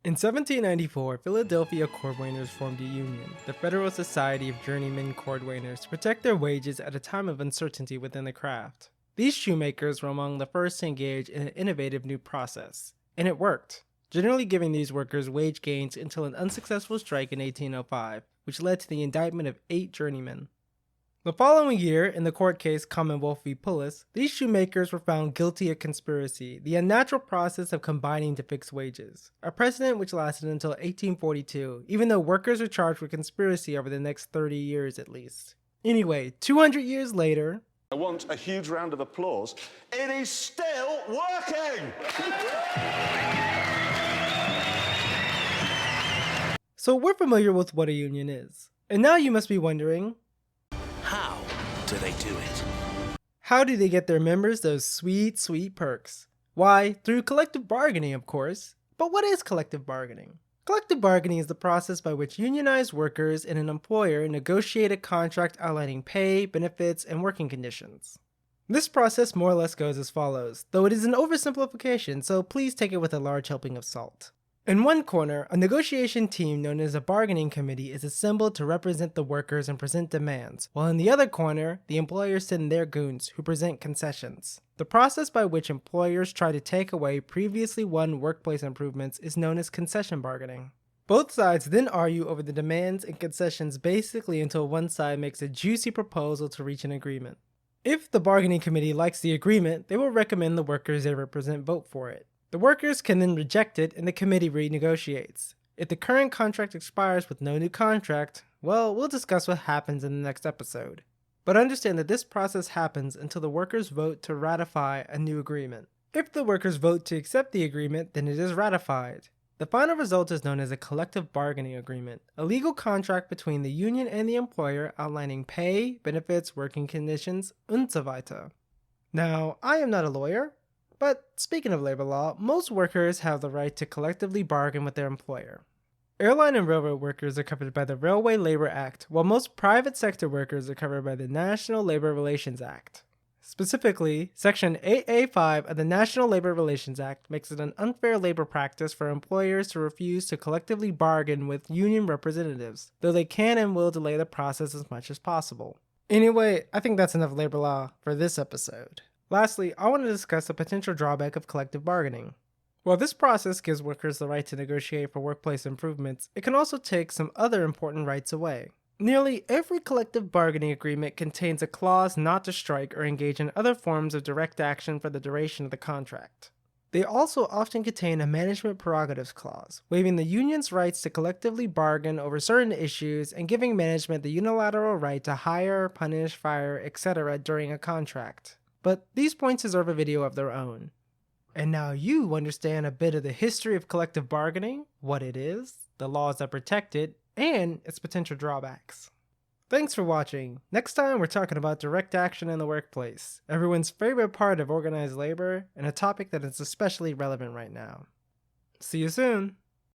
In 1794, Philadelphia cordwainers formed a union, the Federal Society of Journeymen Cordwainers, to protect their wages at a time of uncertainty within the craft. These shoemakers were among the first to engage in an innovative new process, and it worked, generally giving these workers wage gains until an unsuccessful strike in 1805, which led to the indictment of 8 journeymen. The following year, in the court case Commonwealth v. Pullis, these shoemakers were found guilty of conspiracy, the unnatural process of combining to fix wages, a precedent which lasted until 1842, even though workers were charged with conspiracy over the next 30 years at least. Anyway, 200 years later, I want a huge round of applause. It is still working! So we're familiar with what a union is. And now you must be wondering, How do they do it? how do they get their members those sweet, sweet perks? Why, through collective bargaining, of course. But what is collective bargaining? Collective bargaining is the process by which unionized workers and an employer negotiate a contract outlining pay, benefits, and working conditions. This process more or less goes as follows, though it is an oversimplification, so please take it with a large helping of salt. In one corner, a negotiation team known as a bargaining committee is assembled to represent the workers and present demands, while in the other corner, the employers send their goons who present concessions. The process by which employers try to take away previously won workplace improvements is known as concession bargaining. Both sides then argue over the demands and concessions basically until one side makes a juicy proposal to reach an agreement. If the bargaining committee likes the agreement, they will recommend the workers they represent vote for it. The workers can then reject it and the committee renegotiates. If the current contract expires with no new contract, well, we'll discuss what happens in the next episode. But understand that this process happens until the workers vote to ratify a new agreement. If the workers vote to accept the agreement, then it is ratified. The final result is known as a collective bargaining agreement, a legal contract between the union and the employer outlining pay, benefits, working conditions, und so weiter. Now, I am not a lawyer, but speaking of labor law, most workers have the right to collectively bargain with their employer. Airline and railroad workers are covered by the Railway Labor Act, while most private sector workers are covered by the National Labor Relations Act. Specifically, Section 8A5 of the National Labor Relations Act makes it an unfair labor practice for employers to refuse to collectively bargain with union representatives, though they can and will delay the process as much as possible. Anyway, I think that's enough labor law for this episode. Lastly, I want to discuss the potential drawback of collective bargaining. While this process gives workers the right to negotiate for workplace improvements, it can also take some other important rights away. Nearly every collective bargaining agreement contains a clause not to strike or engage in other forms of direct action for the duration of the contract. They also often contain a management prerogatives clause, waiving the union's rights to collectively bargain over certain issues and giving management the unilateral right to hire, punish, fire, etc. during a contract. But these points deserve a video of their own. And now you understand a bit of the history of collective bargaining, what it is, the laws that protect it, and its potential drawbacks. Thanks for watching. Next time we're talking about direct action in the workplace, everyone's favorite part of organized labor, and a topic that is especially relevant right now. See you soon!